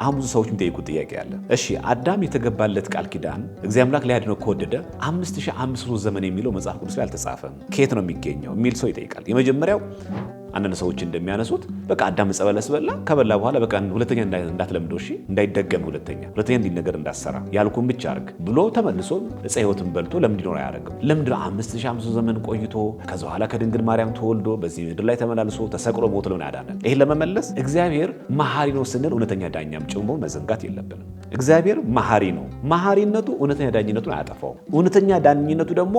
አሁን ብዙ ሰዎች የሚጠይቁት ጥያቄ አለ። እሺ አዳም የተገባለት ቃል ኪዳን እግዚአብሔር አምላክ ሊያድነው ከወደደ 5500 ዘመን የሚለው መጽሐፍ ቅዱስ ላይ አልተጻፈም፣ ከየት ነው የሚገኘው የሚል ሰው ይጠይቃል። የመጀመሪያው አንዳንድ ሰዎች እንደሚያነሱት በቃ አዳም ዕፀ በለስ በላ፣ ከበላ በኋላ በቃ ሁለተኛ እንዳትለምደው፣ እሺ እንዳይደገም፣ ሁለተኛ እንዲህ ነገር እንዳሰራ ያልኩን ብቻ አድርግ ብሎ ተመልሶ ዕፀ ሕይወትን በልቶ ለምን እንዲኖር አያደርግም? ለምንድን 5500 ዘመን ቆይቶ ከዛ በኋላ ከድንግል ማርያም ተወልዶ በዚህ ምድር ላይ ተመላልሶ ተሰቅሎ ሞት ለምን ያዳነን? ይሄን ለመመለስ እግዚአብሔር መሐሪ ነው ስንል እውነተኛ ዳኛም ጭምር መዘንጋት የለብንም። እግዚአብሔር መሐሪ ነው። መሐሪነቱ እውነተኛ ዳኝነቱን አያጠፋውም። እውነተኛ ዳኝነቱ ደግሞ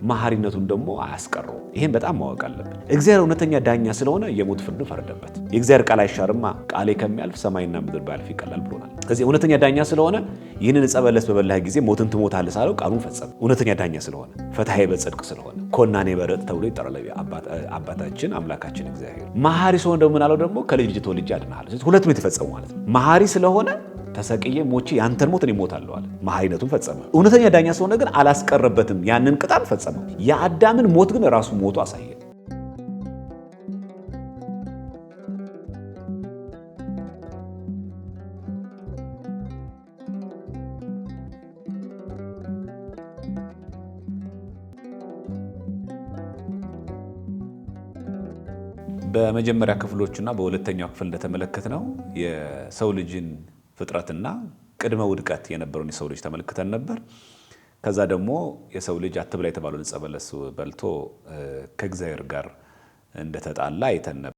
መሐሪነቱን ደግሞ አያስቀረው። ይሄን በጣም ማወቅ አለብን። እግዚአብሔር እውነተኛ ዳኛ ስለሆነ የሞት ፍርድ ፈረደበት። የእግዚአብሔር ቃል አይሻርማ፣ ቃሌ ከሚያልፍ ሰማይና ምድር ባያልፍ ይቀላል ብሎናል። ስለዚህ እውነተኛ ዳኛ ስለሆነ ይህንን ዕፀ በለስ በበላህ ጊዜ ሞትን ትሞታለህ ሳለው ቃሉን ፈጸመ። እውነተኛ ዳኛ ስለሆነ ፈትሐዬ በጽድቅ ስለሆነ ኮናኔ በርትዕ ተብሎ ይጠራል አባታችን አምላካችን እግዚአብሔር። መሐሪ ስለሆነ ደግሞ ምናለው ደግሞ ከልጅ ልጅ ተወልጄ አድንሃለሁ። ስለዚህ ሁለቱም የተፈጸሙ ማለት ነው። መሐሪ ስለሆነ ተሰቅዬ ሞቼ ያንተን ሞት እኔ እሞታለሁ አለ። መሐሪነቱን ፈጸመ። እውነተኛ ዳኛ ስለሆነ ግን አላስቀረበትም፣ ያንን ቅጣት ፈጸመ። የአዳምን ሞት ግን ራሱ ሞቱ አሳየ። በመጀመሪያ ክፍሎችና በሁለተኛው ክፍል እንደተመለከትነው የሰው ልጅን ፍጥረትና ቅድመ ውድቀት የነበረውን የሰው ልጅ ተመልክተን ነበር። ከዛ ደግሞ የሰው ልጅ አትብላ የተባለውን ዕፀ በለስ በልቶ ከእግዚአብሔር ጋር እንደተጣላ አይተን ነበር።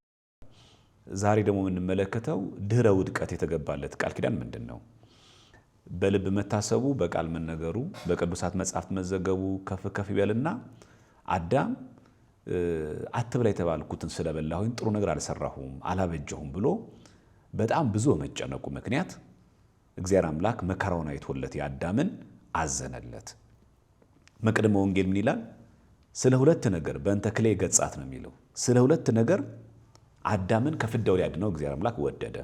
ዛሬ ደግሞ የምንመለከተው ድህረ ውድቀት የተገባለት ቃል ኪዳን ምንድን ነው? በልብ መታሰቡ፣ በቃል መነገሩ፣ በቅዱሳት መጻሕፍት መዘገቡ ከፍ ከፍ ይበልና አዳም አትብላ የተባልኩትን ስለበላሁኝ ጥሩ ነገር አልሰራሁም አላበጀሁም ብሎ በጣም ብዙ በመጨነቁ ምክንያት እግዚአብሔር አምላክ መከራውን አይቶለት የአዳምን አዘነለት። መቅድመ ወንጌል ምን ይላል? ስለ ሁለት ነገር በእንተ ክልኤ ገጻት ነው የሚለው። ስለ ሁለት ነገር አዳምን ከፍዳው ሊያድነው እግዚአብሔር አምላክ ወደደ።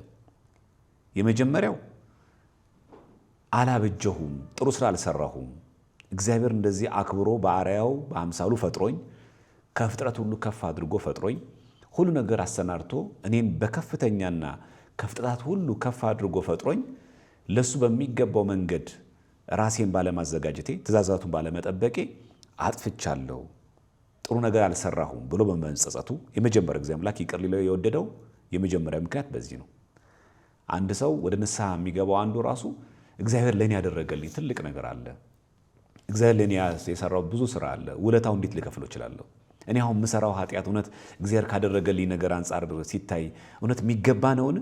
የመጀመሪያው አላበጀሁም፣ ጥሩ ስራ አልሰራሁም። እግዚአብሔር እንደዚህ አክብሮ በአርአያው በአምሳሉ ፈጥሮኝ ከፍጥረት ሁሉ ከፍ አድርጎ ፈጥሮኝ ሁሉ ነገር አሰናድቶ እኔን በከፍተኛና ከፍጥረት ሁሉ ከፍ አድርጎ ፈጥሮኝ ለሱ በሚገባው መንገድ ራሴን ባለማዘጋጀቴ ትእዛዛቱን ባለመጠበቄ አጥፍቻለሁ፣ ጥሩ ነገር አልሰራሁም ብሎ በመጸጸቱ የመጀመሪያው እግዚአብሔር አምላክ ይቅር ሊለው የወደደው የመጀመሪያው ምክንያት በዚህ ነው። አንድ ሰው ወደ ንስሐ የሚገባው አንዱ ራሱ እግዚአብሔር ለእኔ ያደረገልኝ ትልቅ ነገር አለ፣ እግዚአብሔር ለእኔ የሰራው ብዙ ስራ አለ፣ ውለታው እንዴት ልከፍለው እችላለሁ? እኔ አሁን የምሰራው ኃጢአት እውነት እግዚአብሔር ካደረገልኝ ነገር አንጻር ሲታይ እውነት የሚገባ ነውን?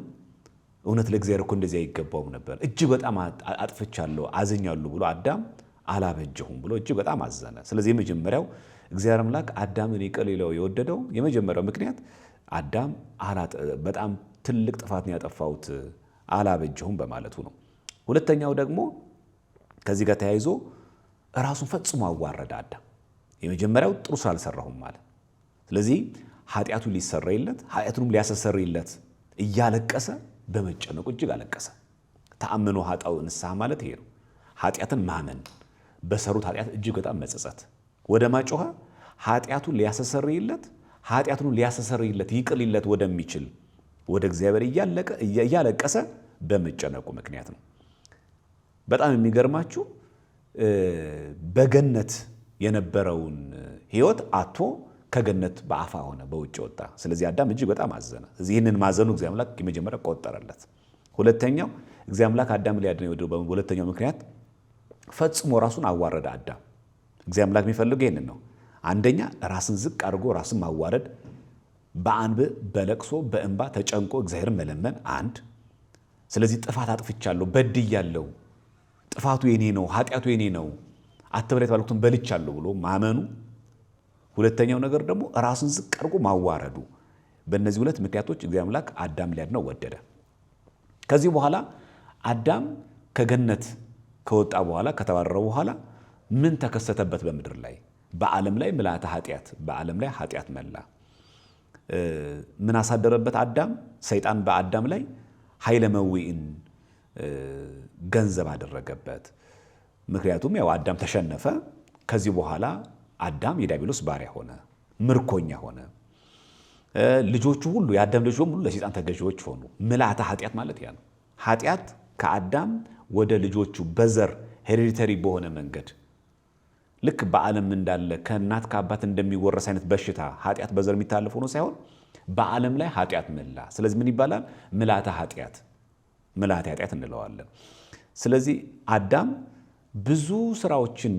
እውነት ለእግዚአብሔር እኮ እንደዚህ አይገባውም ነበር፣ እጅግ በጣም አጥፍቻለሁ፣ አዝኛለሁ ብሎ አዳም አላበጀሁም ብሎ እጅግ በጣም አዘነ። ስለዚህ የመጀመሪያው እግዚአብሔር አምላክ አዳምን ይቅር ሊለው የወደደው የመጀመሪያው ምክንያት አዳም በጣም ትልቅ ጥፋትን ያጠፋሁት አላበጀሁም በማለቱ ነው። ሁለተኛው ደግሞ ከዚህ ጋር ተያይዞ ራሱን ፈጽሞ አዋረደ አዳም። የመጀመሪያው ጥሩ ስራ አልሰራሁም ማለት። ስለዚህ ኃጢአቱ ሊሰረይለት ኃጢአቱንም ሊያስተሰርይለት እያለቀሰ በመጨነቁ እጅግ አለቀሰ። ተአምኖ ኃጣው ንስሐ ማለት ይሄ ነው። ኃጢአትን ማመን፣ በሰሩት ኃጢአት እጅግ በጣም መጸጸት፣ ወደ ማጮኸ ኃጢአቱን ሊያስተሰርይለት ይቅር ሊለት ወደሚችል ወደ እግዚአብሔር እያለቀሰ በመጨነቁ ምክንያት ነው። በጣም የሚገርማችሁ በገነት የነበረውን ሕይወት አቶ ከገነት በአፋ ሆነ፣ በውጭ ወጣ። ስለዚህ አዳም እጅግ በጣም አዘነ። ይህንን ማዘኑ እግዚአብሔር አምላክ የመጀመሪያ ቆጠረለት። ሁለተኛው እግዚአብሔር አምላክ አዳም ሊያድነው የወደደው በሁለተኛው ምክንያት ፈጽሞ ራሱን አዋረደ አዳም። እግዚአብሔር አምላክ የሚፈልገው ይህንን ነው። አንደኛ ራስን ዝቅ አድርጎ ራስን ማዋረድ፣ በአንብ በለቅሶ በእንባ ተጨንቆ እግዚአብሔርን መለመን አንድ። ስለዚህ ጥፋት አጥፍቻለሁ፣ በድያለሁ፣ ጥፋቱ የኔ ነው፣ ኃጢአቱ የኔ ነው፣ አትብላ የተባልኩትን በልቻለሁ ብሎ ማመኑ። ሁለተኛው ነገር ደግሞ ራስን ዝቅ አድርጎ ማዋረዱ። በእነዚህ ሁለት ምክንያቶች እግዚአብሔር አምላክ አዳም ሊያድነው ወደደ። ከዚህ በኋላ አዳም ከገነት ከወጣ በኋላ ከተባረረ በኋላ ምን ተከሰተበት? በምድር ላይ በዓለም ላይ ምልአተ ኃጢአት፣ በዓለም ላይ ኃጢአት መላ። ምን አሳደረበት አዳም? ሰይጣን በአዳም ላይ ኃይለ መዊዕን ገንዘብ አደረገበት። ምክንያቱም ያው አዳም ተሸነፈ። ከዚህ በኋላ አዳም የዲያብሎስ ባሪያ ሆነ፣ ምርኮኛ ሆነ። ልጆቹ ሁሉ የአዳም ልጆች ሁሉ ለሰይጣን ተገዢዎች ሆኑ። ምልአተ ኃጢአት ማለት ያ ነው። ኃጢአት ከአዳም ወደ ልጆቹ በዘር ሄሬዲተሪ በሆነ መንገድ ልክ በዓለም እንዳለ ከእናት ከአባት እንደሚወረስ አይነት በሽታ ኃጢአት በዘር የሚታለፈው ነው ሳይሆን በዓለም ላይ ኃጢአት መላ። ስለዚህ ምን ይባላል? ምልዓተ ኃጢአት እንለዋለን። ስለዚህ አዳም ብዙ ስራዎችን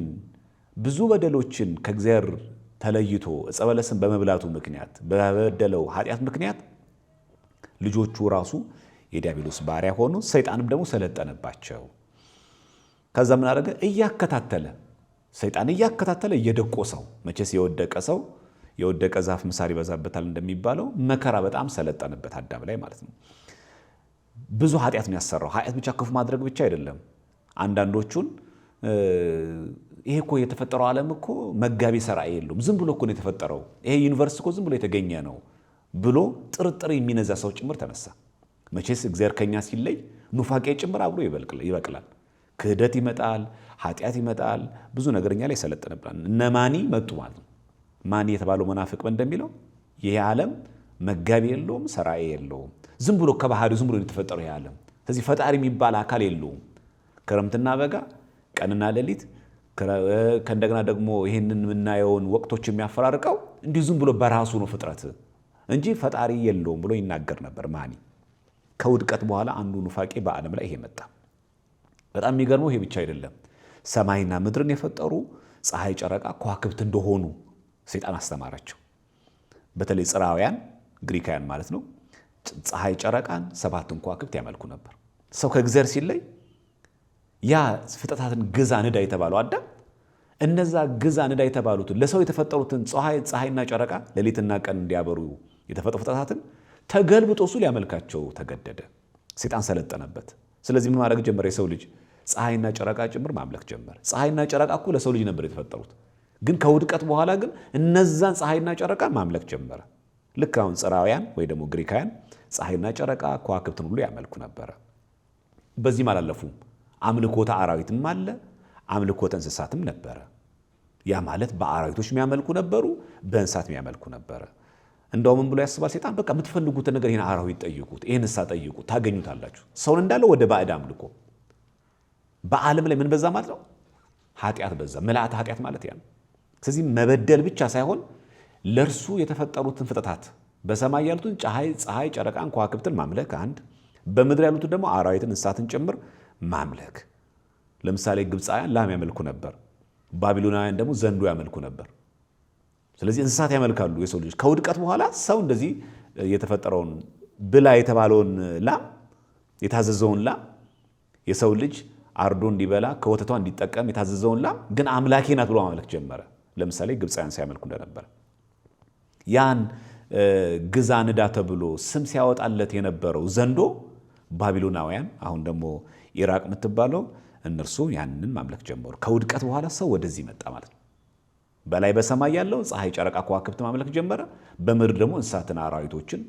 ብዙ በደሎችን ከእግዚአብሔር ተለይቶ ዕፀ በለስን በመብላቱ ምክንያት በበደለው ኃጢአት ምክንያት ልጆቹ ራሱ የዲያብሎስ ባሪያ ሆኑ። ሰይጣንም ደግሞ ሰለጠነባቸው። ከዛ ምን አደረገ? ሰይጣን እያከታተለ እየደቆሰው። መቼስ የወደቀ ዛፍ ምሳር ይበዛበታል እንደሚባለው መከራ በጣም ሰለጠነበት አዳም ላይ ማለት ነው። ብዙ ኃጢአት ነው ያሰራው። ኃጢአት ብቻ ክፉ ማድረግ ብቻ አይደለም። አንዳንዶቹን ይሄ እኮ የተፈጠረው ዓለም እኮ መጋቢ ሠራይ የለውም፣ ዝም ብሎ እኮ ነው የተፈጠረው፣ ይሄ ዩኒቨርስ እኮ ዝም ብሎ የተገኘ ነው ብሎ ጥርጥር የሚነዛ ሰው ጭምር ተነሳ። መቼስ እግዚአብሔር ከኛ ሲለይ ኑፋቄ ጭምር አብሮ ይበቅላል። ክህደት ይመጣል፣ ኃጢአት ይመጣል፣ ብዙ ነገርኛ ላይ ሰለጠነብናል። እነ ማኒ መጡ ማለት ነው። ማኒ የተባለው መናፍቅ እንደሚለው ይሄ ዓለም መጋቢ የለውም፣ ሠራይ የለውም፣ ዝም ብሎ ከባህሪው ዝም ብሎ የተፈጠረው ይሄ ዓለም። ስለዚህ ፈጣሪ የሚባል አካል የለውም። ክረምትና በጋ፣ ቀንና ሌሊት፣ ከእንደገና ደግሞ ይህንን የምናየውን ወቅቶች የሚያፈራርቀው እንዲሁ ዝም ብሎ በራሱ ነው ፍጥረት እንጂ ፈጣሪ የለውም ብሎ ይናገር ነበር ማኒ። ከውድቀት በኋላ አንዱ ኑፋቄ በዓለም ላይ ይሄ መጣ። በጣም የሚገርመው ይሄ ብቻ አይደለም። ሰማይና ምድርን የፈጠሩ ፀሐይ፣ ጨረቃ፣ ከዋክብት እንደሆኑ ሰይጣን አስተማራቸው። በተለይ ጽራውያን ግሪካውያን ማለት ነው። ፀሐይ፣ ጨረቃን፣ ሰባትን ከዋክብት ያመልኩ ነበር። ሰው ከእግዚአብሔር ሲለይ ያ ፍጥረታትን ግዛ ንዳ የተባለው አዳም እነዛ ግዛ ንዳ የተባሉትን ለሰው የተፈጠሩትን ፀሐይና ጨረቃ ሌሊትና ቀን እንዲያበሩ የተፈጠሩ ፍጥረታትን ተገልብጦ እሱ ሊያመልካቸው ተገደደ። ሰይጣን ሰለጠነበት። ስለዚህ ምን ማድረግ ጀመረ? የሰው ልጅ ፀሐይና ጨረቃ ጭምር ማምለክ ጀመረ። ፀሐይና ጨረቃ እኮ ለሰው ልጅ ነበር የተፈጠሩት። ግን ከውድቀት በኋላ ግን እነዛን ፀሐይና ጨረቃ ማምለክ ጀመረ። ልክ አሁን ጽራውያን ወይ ደግሞ ግሪካውያን ፀሐይና ጨረቃ ከዋክብትን ሁሉ ያመልኩ ነበረ። በዚህም አላለፉም። አምልኮተ አራዊትም አለ፣ አምልኮተ እንስሳትም ነበረ። ያ ማለት በአራዊቶች የሚያመልኩ ነበሩ፣ በእንስሳት የሚያመልኩ ነበረ። እንደውም ምን ብሎ ያስባል ሰይጣን? በቃ የምትፈልጉትን ነገር ይህን አራዊት ጠይቁት፣ ይህን እንስሳ ጠይቁት፣ ታገኙታላችሁ። ሰውን እንዳለው ወደ ባዕድ አምልኮ። በዓለም ላይ ምን በዛ ማለት ነው? ኃጢአት በዛ። ምልዓተ ኃጢአት ማለት ያ ነው። ስለዚህ መበደል ብቻ ሳይሆን ለእርሱ የተፈጠሩትን ፍጥረታት በሰማይ ያሉትን ፀሐይ፣ ጨረቃን፣ ከዋክብትን ማምለክ አንድ፣ በምድር ያሉትን ደግሞ አራዊትን እንስሳትን ጭምር ማምለክ። ለምሳሌ ግብፃውያን ላም ያመልኩ ነበር፣ ባቢሎናውያን ደግሞ ዘንዶ ያመልኩ ነበር። ስለዚህ እንስሳት ያመልካሉ የሰው ልጆች። ከውድቀት በኋላ ሰው እንደዚህ የተፈጠረውን ብላ የተባለውን ላም የታዘዘውን ላም የሰው ልጅ አርዶ እንዲበላ ከወተቷ እንዲጠቀም የታዘዘውን ላም ግን አምላኬ ናት ብሎ ማምለክ ጀመረ። ለምሳሌ ግብፃውያን ሲያመልኩ እንደነበረ ያን ግዛ ንዳ ተብሎ ስም ሲያወጣለት የነበረው ዘንዶ ባቢሎናውያን፣ አሁን ደግሞ ኢራቅ የምትባለው እነርሱ ያንን ማምለክ ጀመሩ። ከውድቀት በኋላ ሰው ወደዚህ መጣ ማለት ነው። በላይ በሰማይ ያለው ፀሐይ፣ ጨረቃ፣ ከዋክብት ማምለክ ጀመረ። በምድር ደግሞ እንስሳትን፣ አራዊቶችን፣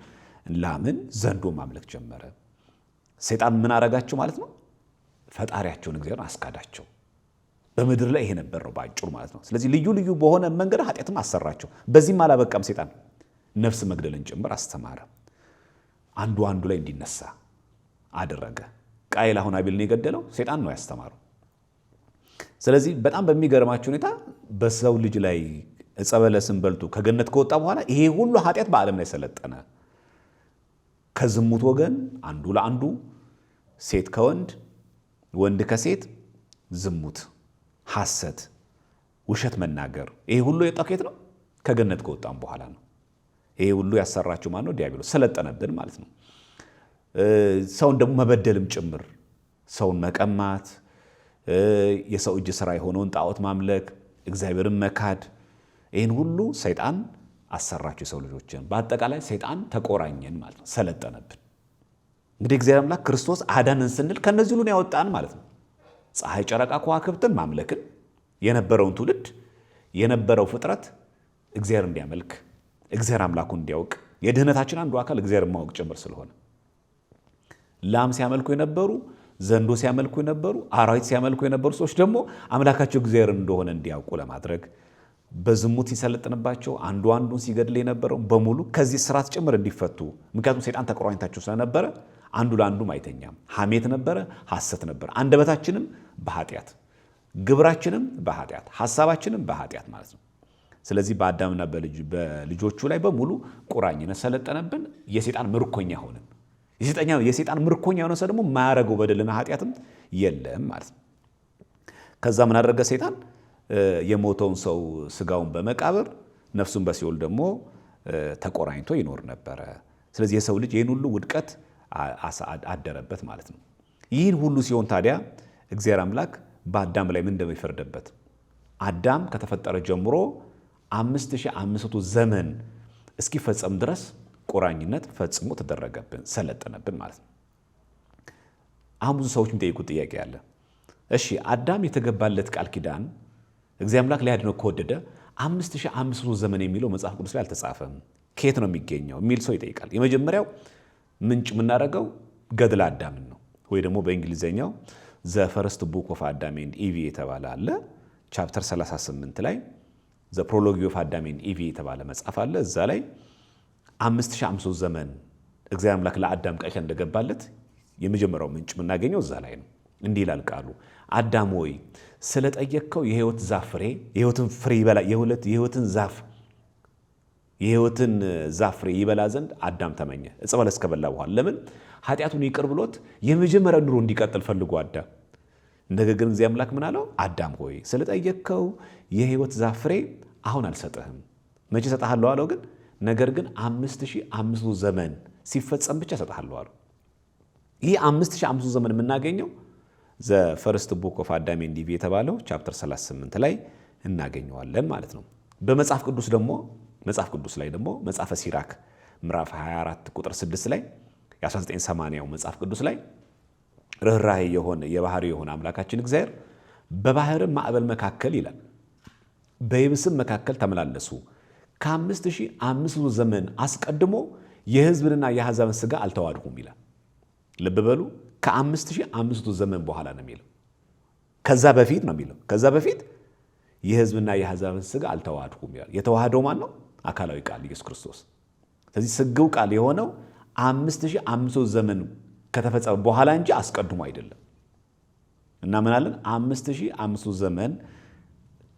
ላምን፣ ዘንዶ ማምለክ ጀመረ። ሰይጣን ምን አረጋቸው ማለት ነው? ፈጣሪያቸውን እግዚአብሔርን አስካዳቸው። በምድር ላይ ይሄ ነበር ነው በአጭሩ ማለት ነው። ስለዚህ ልዩ ልዩ በሆነ መንገድ ኃጢአትም አሰራቸው። በዚህም አላበቃም። ሰይጣን ነፍስ መግደልን ጭምር አስተማረ። አንዱ ላይ እንዲነሳ አደረገ። ቃየል አሁን አቤልን የገደለው ሰይጣን ነው ያስተማረው። ስለዚህ በጣም በሚገርማቸው ሁኔታ በሰው ልጅ ላይ ዕፀ በለስን በልቶ ከገነት ከወጣ በኋላ ይሄ ሁሉ ኃጢአት በዓለም ላይ ሰለጠነ። ከዝሙት ወገን አንዱ ለአንዱ፣ ሴት ከወንድ፣ ወንድ ከሴት፣ ዝሙት፣ ሐሰት፣ ውሸት መናገር፣ ይሄ ሁሉ የወጣው ከየት ነው? ከገነት ከወጣም በኋላ ነው። ይሄ ሁሉ ያሰራቸው ማን ነው? ዲያብሎስ። ሰለጠነብን ማለት ነው። ሰውን ደግሞ መበደልም ጭምር፣ ሰውን መቀማት፣ የሰው እጅ ስራ የሆነውን ጣዖት ማምለክ፣ እግዚአብሔርን መካድ፣ ይህን ሁሉ ሰይጣን አሰራቸው የሰው ልጆችን። በአጠቃላይ ሰይጣን ተቆራኘን ማለት ነው፣ ሰለጠነብን። እንግዲህ እግዚአብሔር አምላክ ክርስቶስ አዳነን ስንል ከነዚህ ሁሉ ያወጣን ማለት ነው። ፀሐይ፣ ጨረቃ፣ ከዋክብትን ማምለክን የነበረውን ትውልድ የነበረው ፍጥረት እግዚአብሔር እንዲያመልክ እግዚአብሔር አምላኩን እንዲያውቅ የድህነታችን አንዱ አካል እግዚአብሔርን ማወቅ ጭምር ስለሆነ ላም ሲያመልኩ የነበሩ፣ ዘንዶ ሲያመልኩ የነበሩ፣ አራዊት ሲያመልኩ የነበሩ ሰዎች ደግሞ አምላካቸው እግዚአብሔር እንደሆነ እንዲያውቁ ለማድረግ በዝሙት ሲሰለጥንባቸው አንዱን ሲገድል የነበረው በሙሉ ከዚህ ስርዓት ጭምር እንዲፈቱ። ምክንያቱም ሰይጣን ተቆራኝታቸው ስለነበረ አንዱ ለአንዱም አይተኛም። ሐሜት ነበረ፣ ሐሰት ነበረ። አንደበታችንም በኃጢአት፣ ግብራችንም በኃጢአት፣ ሐሳባችንም በኃጢአት ማለት ነው። ስለዚህ በአዳምና በልጆቹ ላይ በሙሉ ቁራኝነት ሰለጠነብን። የሰይጣን ምርኮኛ ሆንን። የሰይጣን ምርኮኛ የሆነ ሰው ደግሞ የማያረገው በደልና ኃጢአትም የለም ማለት ነው። ከዛ ምን አደረገ ሰይጣን? የሞተውን ሰው ስጋውን በመቃብር ነፍሱን በሲኦል ደግሞ ተቆራኝቶ ይኖር ነበረ። ስለዚህ የሰው ልጅ ይህን ሁሉ ውድቀት አደረበት ማለት ነው። ይህን ሁሉ ሲሆን ታዲያ እግዚአብሔር አምላክ በአዳም ላይ ምን እንደሚፈርድበት አዳም ከተፈጠረ ጀምሮ 5500 ዘመን እስኪፈጸም ድረስ ቁራኝነት ፈጽሞ ተደረገብን፣ ሰለጠነብን ማለት ነው። አሁን ብዙ ሰዎች የሚጠይቁት ጥያቄ አለ። እሺ አዳም የተገባለት ቃል ኪዳን እግዚአብሔር አምላክ ሊያድነው ከወደደ 5500 ዘመን የሚለው መጽሐፍ ቅዱስ ላይ አልተጻፈም፣ ከየት ነው የሚገኘው የሚል ሰው ይጠይቃል። የመጀመሪያው ምንጭ የምናደርገው ገድለ አዳምን ነው፣ ወይ ደግሞ በእንግሊዝኛው ዘ ፈርስት ቡክ ኦፍ አዳም ኤንድ ኢቭ የተባለ አለ። ቻፕተር 38 ላይ ዘ ፕሮሎግ ኦፍ አዳም ኤንድ ኢቭ የተባለ መጽሐፍ አለ። እዛ ላይ 5500 ዘመን እግዚአብሔር አምላክ ለአዳም ቃል እንደገባለት የመጀመሪያው ምንጭ የምናገኘው እዛ ላይ ነው። እንዲህ ይላል ቃሉ፣ አዳም ሆይ ስለጠየቅከው የሕይወት ዛፍ ፍሬ የሕይወትን ፍሬ ይበላ የሕይወትን ዛፍ ፍሬ ይበላ ዘንድ አዳም ተመኘ። ዕፀ በለስ ከበላ በኋላ ለምን? ኃጢአቱን ይቅር ብሎት የመጀመሪያ ኑሮ እንዲቀጥል ፈልጎ አዳም። ነገር ግን እግዚአብሔር አምላክ ምን አለው? አዳም ሆይ ስለጠየቅከው የሕይወት ዛፍ ፍሬ አሁን አልሰጥህም። መቼ እሰጥሃለሁ አለው? ግን ነገር ግን 5500 ዘመን ሲፈጸም ብቻ እሰጥሃለሁ አለው። ይህ 5500 ዘመን የምናገኘው ዘ ፈርስት ቡክ ኦፍ አዳም ኤንድ ኢቭ የተባለው ቻፕተር 38 ላይ እናገኘዋለን ማለት ነው። በመጽሐፍ ቅዱስ ላይ ደግሞ መጽሐፈ ሲራክ ምዕራፍ 24 ቁጥር 6 ላይ የ1980 መጽሐፍ ቅዱስ ላይ ርኅራኄ የሆነ የባህሪ የሆነ አምላካችን እግዚአብሔር በባህርም ማዕበል መካከል ይላል በየብስም መካከል ተመላለሱ፣ ከ5500 ዘመን አስቀድሞ የሕዝብንና የአሕዛብን ሥጋ አልተዋድሁም ይላል። ልብ በሉ፣ ከ5500 ዘመን በኋላ ነው የሚለው። ከዛ በፊት ነው የሚለው። ከዛ በፊት የሕዝብና የአሕዛብን ሥጋ አልተዋድሁም ይላል። የተዋህደው ማን ነው? አካላዊ ቃል ኢየሱስ ክርስቶስ። ስለዚህ ስግው ቃል የሆነው 5500 ዘመን ከተፈጸመ በኋላ እንጂ አስቀድሞ አይደለም። እና ምን አለን? 5500 ዘመን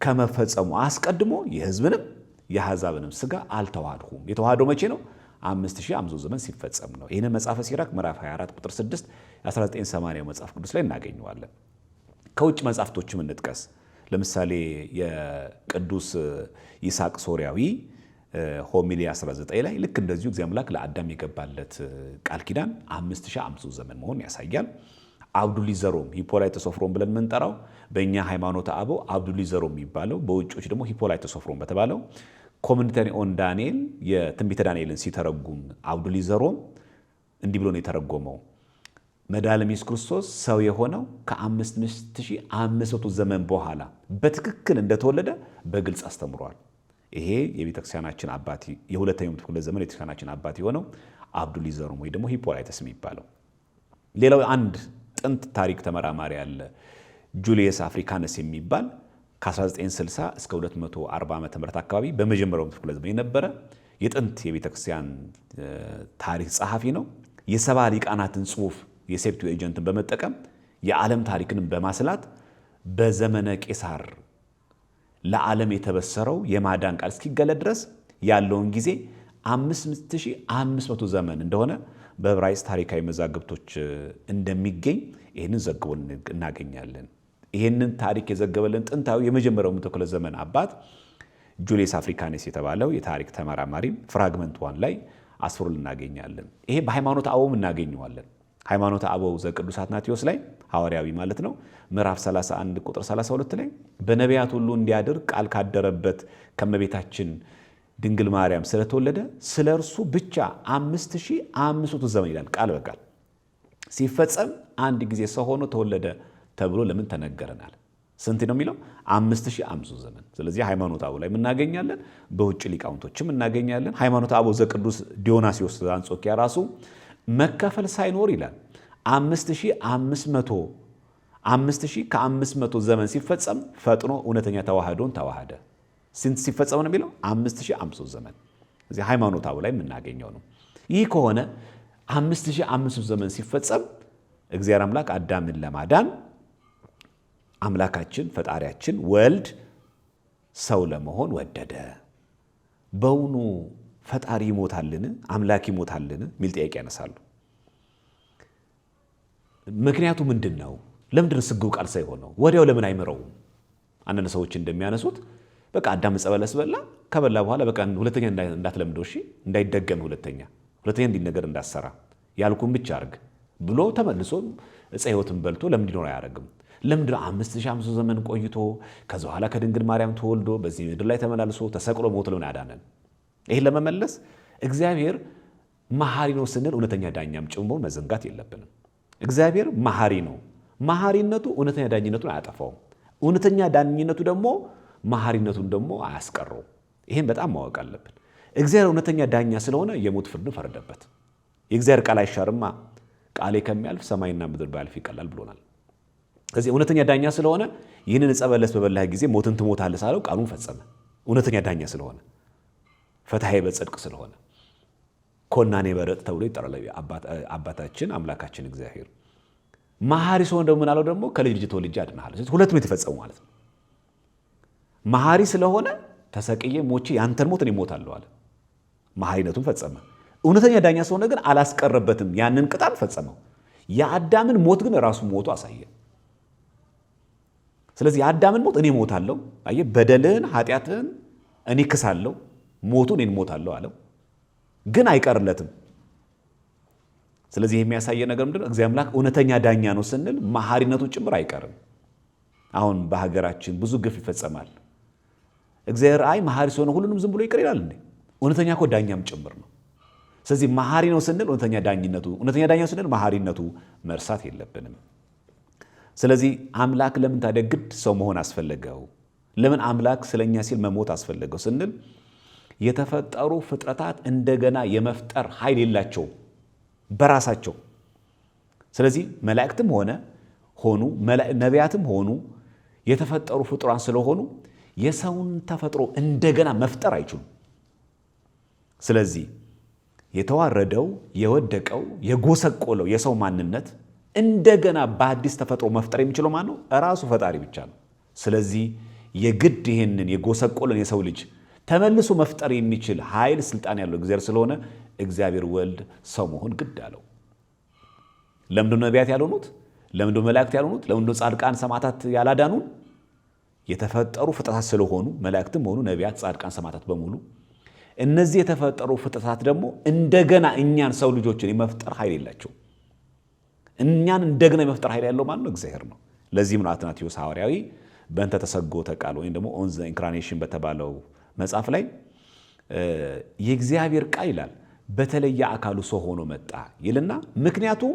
ከመፈጸሙ አስቀድሞ የሕዝብንም የአሕዛብንም ሥጋ አልተዋድሁም። የተዋህደው መቼ ነው? 5500 ዘመን ሲፈጸም ነው። ይህንን መጽሐፈ ሲራክ ምዕራፍ 24 ቁጥር 6 1980 መጽሐፍ ቅዱስ ላይ እናገኘዋለን። ከውጭ መጽሐፍቶችም እንጥቀስ። ለምሳሌ የቅዱስ ይስሐቅ ሶርያዊ ሆሚሊ 19 ላይ ልክ እንደዚሁ እግዚአብሔር አምላክ ለአዳም የገባለት ቃል ኪዳን 5500 ዘመን መሆን ያሳያል። አብዱሊዘሮም ሂፖላይተሶፍሮም ብለን የምንጠራው በእኛ ሃይማኖተ አበው አብዱሊዘሮም የሚባለው በውጮች ደግሞ ሂፖላይተሶፍሮም በተባለው ኮሜንተሪ ኦን ዳንኤል የትንቢተ ዳንኤልን ሲተረጉም አብዱሊዘሮም እንዲህ ብሎ ነው የተረጎመው። መድኃኒታችን ኢየሱስ ክርስቶስ ሰው የሆነው ከ5500 ዘመን በኋላ በትክክል እንደተወለደ በግልጽ አስተምሯል። ይሄ የቤተክርስቲያናችን አባት የሁለተኛው ክፍለ ዘመን የቤተክርስቲያናችን አባት የሆነው አብዱሊዘሮም ወይ ደግሞ ሂፖላይተስ የሚባለው። ሌላው አንድ ጥንት ታሪክ ተመራማሪ ያለ ጁልየስ አፍሪካነስ የሚባል ከ1960 እስከ 240 ዓመተ ምህረት አካባቢ በመጀመሪያው ክፍለ ዘመን የነበረ የጥንት የቤተክርስቲያን ታሪክ ጸሐፊ ነው። የሰባ ሊቃናትን ጽሑፍ የሴፕቱ ኤጀንትን በመጠቀም የዓለም ታሪክንም በማስላት በዘመነ ቄሳር ለዓለም የተበሰረው የማዳን ቃል እስኪገለጥ ድረስ ያለውን ጊዜ 5500 ዘመን እንደሆነ በዕብራይስጥ ታሪካዊ መዛግብቶች እንደሚገኝ ይህንን ዘግቦ እናገኛለን። ይህንን ታሪክ የዘገበልን ጥንታዊ የመጀመሪያው መቶ ክፍለ ዘመን አባት ጁልየስ አፍሪካነስ የተባለው የታሪክ ተመራማሪ ፍራግመንት 1 ላይ አስፍሮ እናገኛለን። ይሄ በሃይማኖተ አበውም እናገኘዋለን። ሃይማኖተ አበው ዘቅዱስ አትናቴዎስ ላይ ሐዋርያዊ ማለት ነው ምዕራፍ 31 ቁጥር 32 ላይ በነቢያት ሁሉ እንዲያድር ቃል ካደረበት ከመቤታችን ድንግል ማርያም ስለተወለደ ስለ እርሱ ብቻ 5500 ዘመን ይላል ቃል በቃል ሲፈጸም አንድ ጊዜ ሰው ሆኖ ተወለደ ተብሎ ለምን ተነገረናል? ስንት ነው የሚለው? 5500 ዘመን። ስለዚህ ሃይማኖተ አበው ላይ እናገኛለን፣ በውጭ ሊቃውንቶችም እናገኛለን። ሃይማኖተ አበው ዘቅዱስ ዲዮናስዮስ ዘአንጾኪያ ራሱ መከፈል ሳይኖር ይላል 5500 ዘመን ሲፈጸም ፈጥኖ እውነተኛ ተዋህዶን ተዋህደ። ስንት ሲፈጸም ነው የሚለው 5500 ዘመን። እዚህ ሃይማኖታው ላይ የምናገኘው ነው። ይህ ከሆነ 5500 ዘመን ሲፈጸም እግዚአብሔር አምላክ አዳምን ለማዳን አምላካችን ፈጣሪያችን ወልድ ሰው ለመሆን ወደደ። በውኑ ፈጣሪ ይሞታልን? አምላክ ይሞታልን? ሚል ጥያቄ ያነሳሉ። ምክንያቱ ምንድነው? ለምንድነው ስግው ቃል ሳይሆነው ወዲያው ለምን አይምረውም? አንዳንድ ሰዎች እንደሚያነሱት በቃ አዳም ዕፀ በለስ በላ፣ ከበላ በኋላ በቃ ሁለተኛ እንዳትለምደው፣ እሺ እንዳይደገም፣ ሁለተኛ እንዲነገር እንዳሰራ ያልኩን ብቻ አርግ ብሎ ተመልሶ ዕፀ ሕይወትን በልቶ ለምን እንዲኖር አያደርግም? ለምንድን 5500 ዘመን ቆይቶ ከዛ በኋላ ከድንግል ማርያም ተወልዶ በዚህ ምድር ላይ ተመላልሶ ተሰቅሎ ሞቶ ለምን አዳነን? ይሄን ለመመለስ እግዚአብሔር መሐሪ ነው ስንል እውነተኛ ዳኛም ጭምር መዘንጋት የለብንም። እግዚአብሔር መሐሪ ነው። መሐሪነቱ እውነተኛ ዳኝነቱን አያጠፋውም። እውነተኛ ዳኝነቱ ደግሞ መሐሪነቱን ደግሞ አያስቀረው። ይሄን በጣም ማወቅ አለብን። እግዚአብሔር እውነተኛ ዳኛ ስለሆነ የሞት ፍርድ ፈረደበት። የእግዚአብሔር ቃል አይሻርማ፣ ቃሌ ከሚያልፍ ሰማይና ምድር ባያልፍ ይቀላል ብሎናል። ስለዚህ እውነተኛ ዳኛ ስለሆነ ይህንን ዕፀ በለስ በበላህ ጊዜ ሞትን ትሞታለህ ሳለው ቃሉን ፈጸመ። እውነተኛ ዳኛ ስለሆነ፣ ፈትሐ በጽድቅ ስለሆነ፣ ኮናኔ በርትዕ ተብሎ ይጠራል አባታችን አምላካችን እግዚአብሔር። መሐሪ ሲሆን ደግሞ ምናለው ደግሞ ከልጅ ልጅ ተወልጄ አድንሃለሁ። ስለዚህ ሁለቱም የተፈጸሙ ማለት ነው። መሐሪ ስለሆነ ተሰቅዬ ሞቼ ያንተን ሞት እኔ እሞታለሁ አለ። መሐሪነቱን ፈጸመ። እውነተኛ ዳኛ ስለሆነ ግን አላስቀረበትም፣ ያንን ቅጣት ፈጸመው። የአዳምን ሞት ግን ራሱ ሞቱ አሳየ። ስለዚህ የአዳምን ሞት እኔ እሞታለሁ፣ አየህ፣ በደልህን ኃጢአትህን እኔ ክሳለሁ፣ ሞቱን እኔ እሞታለሁ አለው። ግን አይቀርለትም። ስለዚህ የሚያሳየ ነገር ምንድነው? እግዚአብሔር አምላክ እውነተኛ ዳኛ ነው ስንል መሐሪነቱ ጭምር አይቀርም። አሁን በሀገራችን ብዙ ግፍ ይፈጸማል። እግዚአብሔር አይ መሐሪ ሲሆን ሁሉንም ዝም ብሎ ይቅር ይላል እንዴ? እውነተኛ እኮ ዳኛም ጭምር ነው። ስለዚህ መሐሪ ነው ስንል እውነተኛ ዳኛ ስንል መሐሪነቱ መርሳት የለብንም። ስለዚህ አምላክ ለምን ታዲያ ግድ ሰው መሆን አስፈለገው? ለምን አምላክ ስለኛ ሲል መሞት አስፈለገው ስንል የተፈጠሩ ፍጥረታት እንደገና የመፍጠር ኃይል የላቸው በራሳቸው። ስለዚህ መላእክትም ሆኑ ነቢያትም ሆኑ የተፈጠሩ ፍጡራን ስለሆኑ የሰውን ተፈጥሮ እንደገና መፍጠር አይችሉም። ስለዚህ የተዋረደው የወደቀው የጎሰቆለው የሰው ማንነት እንደገና በአዲስ ተፈጥሮ መፍጠር የሚችለው ማን ነው? ራሱ ፈጣሪ ብቻ ነው። ስለዚህ የግድ ይህንን የጎሰቆለን የሰው ልጅ ተመልሶ መፍጠር የሚችል ኃይል ስልጣን ያለው እግዚአብሔር ስለሆነ እግዚአብሔር ወልድ ሰው መሆን ግድ አለው። ለምንድነው ነቢያት ያልሆኑት? ለምንድነው መላእክት ያልሆኑት? ለምንድነው ጻድቃን ሰማዕታት ያላዳኑን? የተፈጠሩ ፍጥረታት ስለሆኑ መላእክትም ሆኑ ነቢያት፣ ጻድቃን፣ ሰማዕታት በሙሉ እነዚህ የተፈጠሩ ፍጥረታት ደግሞ እንደገና እኛን ሰው ልጆችን የመፍጠር ኃይል የላቸው። እኛን እንደገና የመፍጠር ኃይል ያለው ማን ነው? እግዚአብሔር ነው። ለዚህም ነው አትናቴዎስ ሐዋርያዊ በእንተ ተሰጎተ ቃል ወይም ደግሞ ኦን ዘ ኢንካርኔሽን በተባለው መጽሐፍ ላይ የእግዚአብሔር ቃል ይላል በተለየ አካሉ ሰው ሆኖ መጣ ይልና፣ ምክንያቱም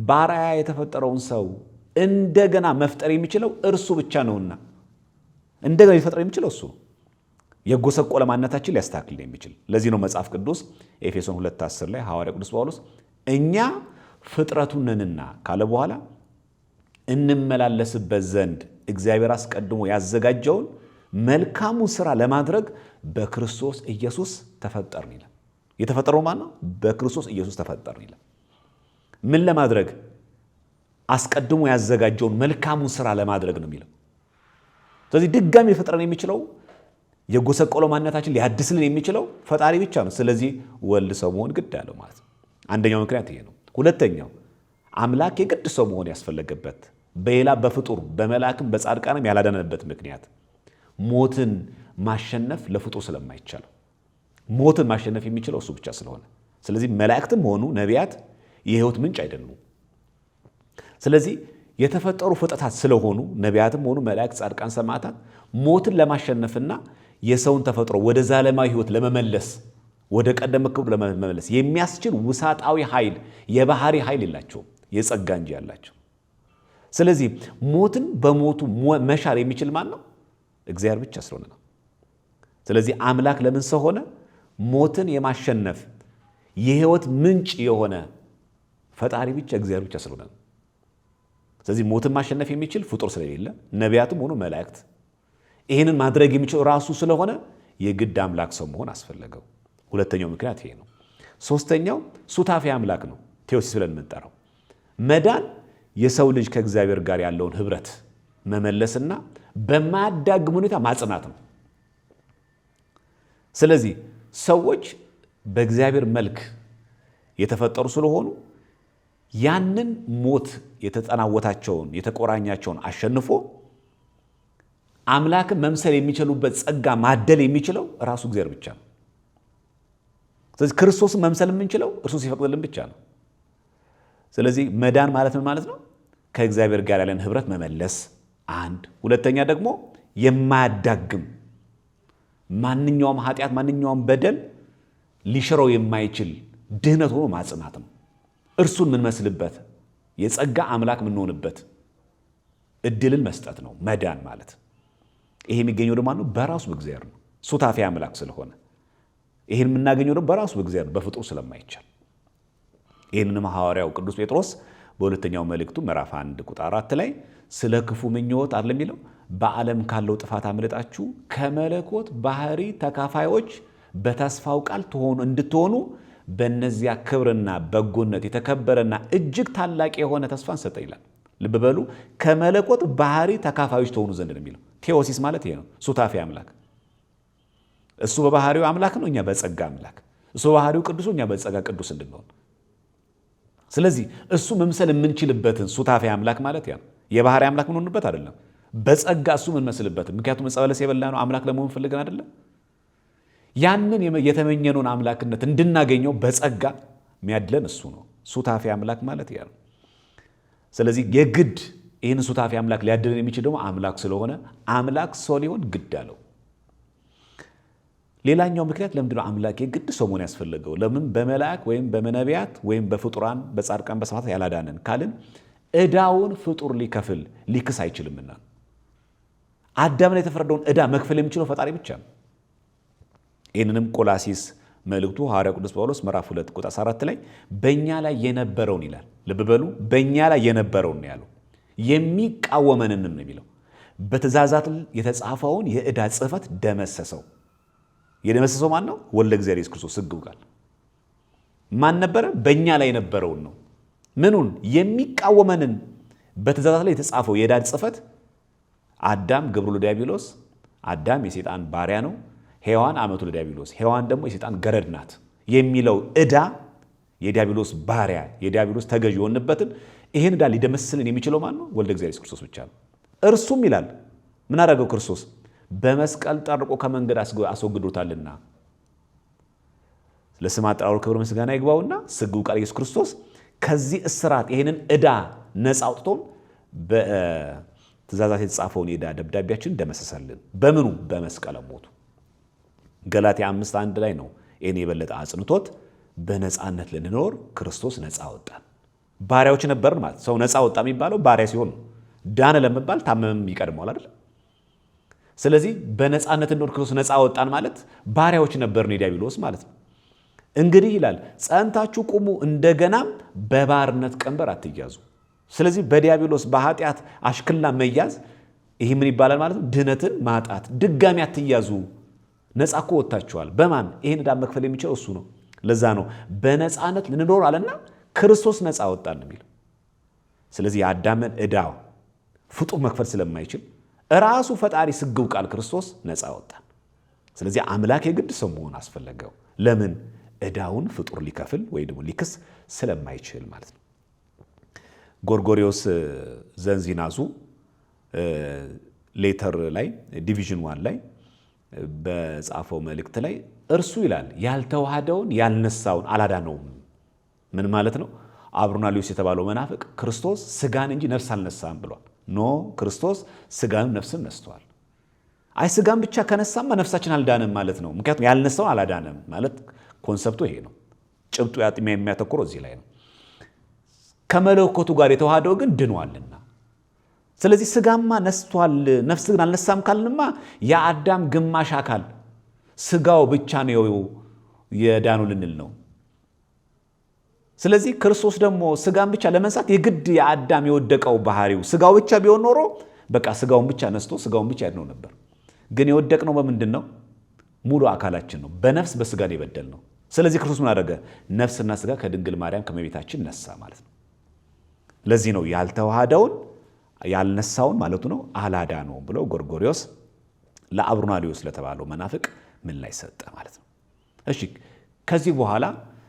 በአርአያ የተፈጠረውን ሰው እንደገና መፍጠር የሚችለው እርሱ ብቻ ነውና፣ እንደገና ሊፈጥር የሚችለው እሱ ነው። የጎሰቆለ ማንነታችን ሊያስተካክል የሚችል። ለዚህ ነው መጽሐፍ ቅዱስ ኤፌሶን 2:10 ላይ ሐዋርያ ቅዱስ ጳውሎስ እኛ ፍጥረቱ ነንና ካለ በኋላ እንመላለስበት ዘንድ እግዚአብሔር አስቀድሞ ያዘጋጀውን መልካሙን ሥራ ለማድረግ በክርስቶስ ኢየሱስ ተፈጠርን ይላል። የተፈጠረው ማን ነው? በክርስቶስ ኢየሱስ ተፈጠርን ይላል። ምን ለማድረግ? አስቀድሞ ያዘጋጀውን መልካሙን ሥራ ለማድረግ ነው የሚለው። ስለዚህ ድጋሚ ሊፈጥረን የሚችለው የጎሰቆለው ማንነታችን ሊያድስልን የሚችለው ፈጣሪ ብቻ ነው። ስለዚህ ወልድ ሰው መሆን ግድ አለው ማለት ነው። አንደኛው ምክንያት ይሄ ነው። ሁለተኛው አምላክ የግድ ሰው መሆን ያስፈለገበት በሌላ በፍጡር በመላእክም በጻድቃንም ያላዳነበት ምክንያት ሞትን ማሸነፍ ለፍጡር ስለማይቻለው፣ ሞትን ማሸነፍ የሚችለው እሱ ብቻ ስለሆነ፣ ስለዚህ መላእክትም ሆኑ ነቢያት የሕይወት ምንጭ አይደሉም። ስለዚህ የተፈጠሩ ፍጥረታት ስለሆኑ ነቢያትም ሆኑ መላእክት፣ ጻድቃን፣ ሰማዕታት ሞትን ለማሸነፍና የሰውን ተፈጥሮ ወደ ዘላለማዊ ሕይወት ለመመለስ ወደ ቀደመ ክብሩ ለመመለስ የሚያስችል ውሳጣዊ ኃይል የባህሪ ኃይል የላቸውም፣ የጸጋ እንጂ ያላቸው። ስለዚህ ሞትን በሞቱ መሻር የሚችል ማን ነው? እግዚአብሔር ብቻ ስለሆነ ነው። ስለዚህ አምላክ ለምን ሰው ሆነ? ሞትን የማሸነፍ የሕይወት ምንጭ የሆነ ፈጣሪ ብቻ እግዚአብሔር ብቻ ስለሆነ ነው። ስለዚህ ሞትን ማሸነፍ የሚችል ፍጡር ስለሌለ ነቢያትም ሆኑ መላእክት ይህንን ማድረግ የሚችለው ራሱ ስለሆነ የግድ አምላክ ሰው መሆን አስፈለገው። ሁለተኛው ምክንያት ይሄ ነው። ሶስተኛው ሱታፌ አምላክ ነው፣ ቴዎሲስ ብለን የምንጠራው። መዳን የሰው ልጅ ከእግዚአብሔር ጋር ያለውን ህብረት መመለስና በማያዳግም ሁኔታ ማጽናት ነው። ስለዚህ ሰዎች በእግዚአብሔር መልክ የተፈጠሩ ስለሆኑ ያንን ሞት የተጠናወታቸውን የተቆራኛቸውን አሸንፎ አምላክን መምሰል የሚችሉበት ጸጋ ማደል የሚችለው ራሱ እግዚአብሔር ብቻ ነው። ስለዚህ ክርስቶስን መምሰል የምንችለው እርሱ ሲፈቅድልን ብቻ ነው። ስለዚህ መዳን ማለት ምን ማለት ነው? ከእግዚአብሔር ጋር ያለን ህብረት መመለስ አንድ። ሁለተኛ ደግሞ የማያዳግም ማንኛውም ኃጢአት ማንኛውም በደል ሊሽረው የማይችል ድህነት ሆኖ ማጽናት ነው። እርሱን የምንመስልበት የጸጋ አምላክ የምንሆንበት እድልን መስጠት ነው መዳን ማለት። ይሄ የሚገኘው ደግሞ በራሱ በእግዚአብሔር ነው፣ ሱታፌ አምላክ ስለሆነ። ይህን የምናገኘው ደግሞ በራሱ በእግዚአብሔር በፍጡር ስለማይቻል። ይህንንም ሐዋርያው ቅዱስ ጴጥሮስ በሁለተኛው መልእክቱ ምዕራፍ 1 ቁጥር 4 ላይ ስለ ክፉ ምኞት አይደለም የሚለው በዓለም ካለው ጥፋት አምልጣችሁ ከመለኮት ባህሪ ተካፋዮች በተስፋው ቃል እንድትሆኑ በእነዚያ ክብርና በጎነት የተከበረና እጅግ ታላቅ የሆነ ተስፋን ሰጠ ይላል። ልብ በሉ፣ ከመለኮት ባህሪ ተካፋዮች ትሆኑ ዘንድ ነው የሚለው። ቴዎሲስ ማለት ይሄ ነው፣ ሱታፌ አምላክ። እሱ በባህሪው አምላክ ነው፣ እኛ በጸጋ አምላክ። እሱ በባህሪው ቅዱስ ነው፣ እኛ በጸጋ ቅዱስ እንድንሆን። ስለዚህ እሱ መምሰል የምንችልበትን ሱታፌ አምላክ ማለት ያ ነው። የባህሪ አምላክ የምንሆንበት አይደለም፣ በጸጋ እሱ የምንመስልበትን። ምክንያቱም ዕፀ በለስ የበላ ነው አምላክ ለመሆን ፈልገን አይደለም። ያንን የተመኘነውን አምላክነት እንድናገኘው በጸጋ የሚያድለን እሱ ነው። ሱታፌ አምላክ ማለት ያ ነው። ስለዚህ የግድ ይህን ሱታፌ አምላክ ሊያድለን የሚችል ደግሞ አምላክ ስለሆነ አምላክ ሰው ሊሆን ግድ አለው። ሌላኛው ምክንያት ለምንድነው አምላክ የግድ ሰው መሆን ያስፈልገው? ለምን በመላእክ ወይም በነቢያት ወይም በፍጡራን በጻድቃን በሰማዕታት ያላዳነን ካልን ዕዳውን ፍጡር ሊከፍል ሊክስ አይችልምና። አዳም ላይ የተፈረደውን ዕዳ መክፈል የሚችለው ፈጣሪ ብቻ ነው። ይህንንም ቆላሲስ መልእክቱ ሐዋርያው ቅዱስ ጳውሎስ ምዕራፍ 2 ቁጥር 14 ላይ በእኛ ላይ የነበረውን ይላል። ልብ በሉ፣ በእኛ ላይ የነበረውን ነው ያለው፣ የሚቃወመንንም ነው የሚለው። በትእዛዛት የተጻፈውን የዕዳ ጽሕፈት ደመሰሰው። የደመሰሰው ማን ነው? ወልደ እግዚአብሔር ኢየሱስ ክርስቶስ ሕግ ቃል ማን ነበረ? በእኛ ላይ የነበረውን ነው። ምኑን? የሚቃወመንን በትእዛዛት ላይ የተጻፈው የዕዳ ጽሕፈት። አዳም ግብሩ ለዲያብሎስ፣ አዳም የሰይጣን ባሪያ ነው፣ ሔዋን አመቱ ለዲያብሎስ፣ ሔዋን ደግሞ የሰይጣን ገረድ ናት የሚለው ዕዳ የዲያብሎስ ባሪያ የዲያብሎስ ተገዥ የሆንበትን ይህን ዕዳ ሊደመስልን የሚችለው ማን ነው? ወልደ እግዚአብሔር ኢየሱስ ክርስቶስ ብቻ ነው። እርሱም ይላል ምን አደረገው? ክርስቶስ በመስቀል ጠርቆ ከመንገድ አስወግዶታልና ለስም አጠራሩ ክብር ምስጋና ይግባውና ስግው ቃል ኢየሱስ ክርስቶስ ከዚህ እስራት ይህንን ዕዳ ነፃ አውጥቶን በትእዛዛት የተጻፈውን የዕዳ ደብዳቤያችን ደመሰሰልን። በምኑ? በመስቀለ ሞቱ። ገላትያ 5:1 ላይ ነው ይህን የበለጠ አጽንቶት በነፃነት ልንኖር ክርስቶስ ነፃ አወጣን። ባሪያዎች ነበርን ማለት ሰው ነፃ ወጣ የሚባለው ባሪያ ሲሆን ነው። ዳነ ለመባል ታመመም ይቀድመዋል አይደል? ስለዚህ በነፃነት እንኖር ክርስቶስ ነፃ አወጣን ማለት ባሪያዎች ነበርን የዲያብሎስ ማለት ነው። እንግዲህ ይላል ጸንታችሁ ቁሙ፣ እንደገናም በባርነት ቀንበር አትያዙ። ስለዚህ በዲያብሎስ በኃጢአት አሽክላ መያዝ ይህ ምን ይባላል ማለት ነው? ድህነትን ማጣት። ድጋሚ አትያዙ፣ ነፃ እኮ ወጥታችኋል። በማን? ይህን ዕዳ መክፈል የሚችለው እሱ ነው። ለዛ ነው በነፃነት ልንኖር አለና ክርስቶስ ነፃ ወጣን የሚል። ስለዚህ የአዳምን ዕዳ ፍጡር መክፈል ስለማይችል ራሱ ፈጣሪ ስግው ቃል ክርስቶስ ነፃ ወጣን። ስለዚህ አምላክ የግድ ሰው መሆን አስፈለገው። ለምን? ዕዳውን ፍጡር ሊከፍል ወይ ደግሞ ሊክስ ስለማይችል ማለት ነው። ጎርጎሪዮስ ዘንዚናዙ ሌተር ላይ ዲቪዥን 1 ላይ በጻፈው መልእክት ላይ እርሱ ይላል ያልተዋሃደውን ያልነሳውን አላዳነውም። ምን ማለት ነው? አብሮናሊዮስ የተባለው መናፍቅ ክርስቶስ ስጋን እንጂ ነፍስ አልነሳም ብሏል። ኖ፣ ክርስቶስ ስጋንም ነፍስም ነስቷል። አይ ስጋን ብቻ ከነሳማ ነፍሳችን አልዳነም ማለት ነው። ምክንያቱም ያልነሳውን አላዳነም ማለት ኮንሰፕቱ ይሄ ነው። ጭብጡ የሚያተኩረው እዚህ ላይ ነው። ከመለኮቱ ጋር የተዋሃደው ግን ድኗልና። ስለዚህ ስጋማ ነስቷል፣ ነፍስ ግን አልነሳም ካልንማ የአዳም ግማሽ አካል ስጋው ብቻ ነው የዳኑ ልንል ነው። ስለዚህ ክርስቶስ ደግሞ ስጋን ብቻ ለመንሳት የግድ የአዳም የወደቀው ባህሪው ስጋው ብቻ ቢሆን ኖሮ በቃ ስጋውን ብቻ ነስቶ ስጋውን ብቻ ያድነው ነበር። ግን የወደቅነው በምንድነው? ሙሉ አካላችን ነው። በነፍስ በስጋ ነው የበደልነው። ስለዚህ ክርስቶስ ምን አደረገ? ነፍስና ስጋ ከድንግል ማርያም ከመቤታችን ነሳ ማለት ነው። ለዚህ ነው ያልተዋሃደውን ያልነሳውን ማለቱ ነው አላዳነውም ብለው ጎርጎርዮስ ለአብሮናሊዮስ ለተባለው መናፍቅ ምን ላይ ሰጠ ማለት ነው። እሺ ከዚህ በኋላ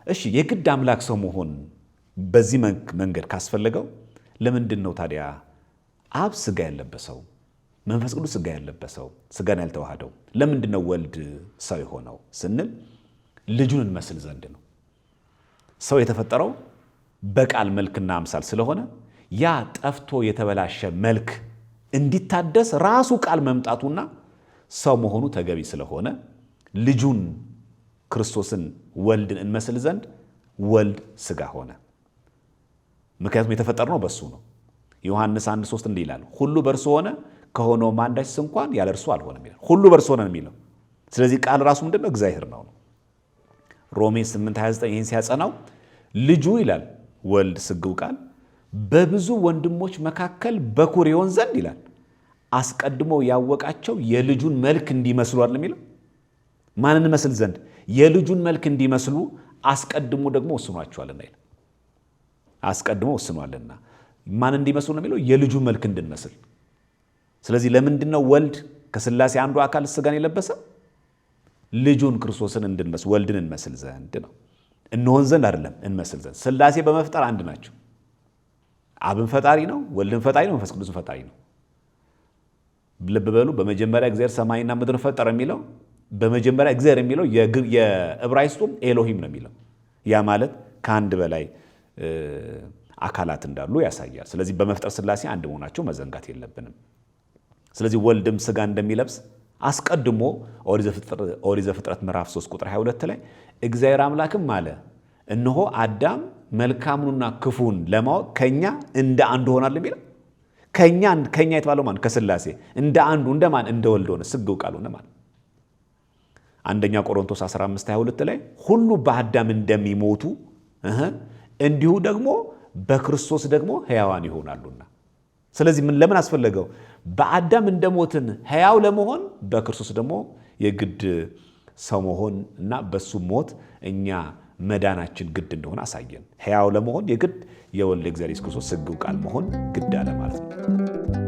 እሺ የግድ አምላክ ሰው መሆን በዚህ መንገድ ካስፈለገው ለምንድን ነው ታዲያ አብ ስጋ ያለበሰው መንፈስ ቅዱስ ስጋ ያለበሰው ስጋን ያልተዋሃደው ለምንድን ነው ወልድ ሰው የሆነው ስንል ልጁን እንመስል ዘንድ ነው። ሰው የተፈጠረው በቃል መልክና አምሳል ስለሆነ ያ ጠፍቶ የተበላሸ መልክ እንዲታደስ ራሱ ቃል መምጣቱና ሰው መሆኑ ተገቢ ስለሆነ ልጁን ክርስቶስን ወልድን እንመስል ዘንድ ወልድ ስጋ ሆነ። ምክንያቱም የተፈጠርነው በሱ ነው። ዮሐንስ 1:3 እንዲህ ይላል፣ ሁሉ በእርሱ ሆነ ከሆነው አንዳች እንኳን ያለ እርሱ አልሆነም ይላል። ሁሉ በእርሱ ሆነ የሚለው ስለዚህ ቃል ራሱ ምንድነው? እግዚአብሔር ነው። ሮሜ 8:29 ይህን ሲያጸናው ልጁ ይላል ወልድ ስግው ቃል በብዙ ወንድሞች መካከል በኩር ይሆን ዘንድ ይላል አስቀድሞ ያወቃቸው የልጁን መልክ እንዲመስሉ አይደል የሚለው። ማንን መስል ዘንድ? የልጁን መልክ እንዲመስሉ አስቀድሞ ደግሞ ወስኗቸዋልና ይላል። አስቀድሞ ወስኗልና ማን እንዲመስሉ ነው የሚለው? የልጁን መልክ እንድንመስል። ስለዚህ ለምንድነው ወልድ ከሥላሴ አንዱ አካል ስጋን የለበሰ? ልጁን ክርስቶስን እንድንመስል ወልድን እንመስል ዘንድ ነው። እንሆን ዘንድ አይደለም፣ እንመስል ዘንድ። ሥላሴ በመፍጠር አንድ ናቸው። አብን ፈጣሪ ነው፣ ወልድን ፈጣሪ ነው፣ መንፈስ ቅዱስን ፈጣሪ ነው። ልብ በሉ። በመጀመሪያ እግዚአብሔር ሰማይና ምድርን ፈጠረ የሚለው በመጀመሪያ እግዚአብሔር የሚለው የዕብራይስጡም ኤሎሂም ነው የሚለው። ያ ማለት ከአንድ በላይ አካላት እንዳሉ ያሳያል። ስለዚህ በመፍጠር ሥላሴ አንድ መሆናቸው መዘንጋት የለብንም። ስለዚህ ወልድም ስጋ እንደሚለብስ አስቀድሞ ኦሪት ዘፍጥረት ምዕራፍ 3 ቁጥር 22 ላይ እግዚአብሔር አምላክም አለ እነሆ አዳም መልካሙንና ክፉን ለማወቅ ከኛ እንደ አንዱ ሆናል የሚለው ከኛ የተባለው ማን? ከሥላሴ እንደ አንዱ እንደማን? እንደ ወልድ ሆነ፣ ስግው ቃል ሆነ ማለት። አንደኛ ቆሮንቶስ 15:22 ላይ ሁሉ በአዳም እንደሚሞቱ እንዲሁ ደግሞ በክርስቶስ ደግሞ ሕያዋን ይሆናሉና። ስለዚህ ለምን አስፈለገው? በአዳም እንደሞትን ሕያው ለመሆን በክርስቶስ ደግሞ የግድ ሰው መሆን እና በሱ ሞት እኛ መዳናችን ግድ እንደሆነ አሳየን። ሕያው ለመሆን የግድ የወልድ እግዚአብሔር ኢየሱስ ክርስቶስ ስግው ቃል መሆን ግድ አለ ማለት ነው።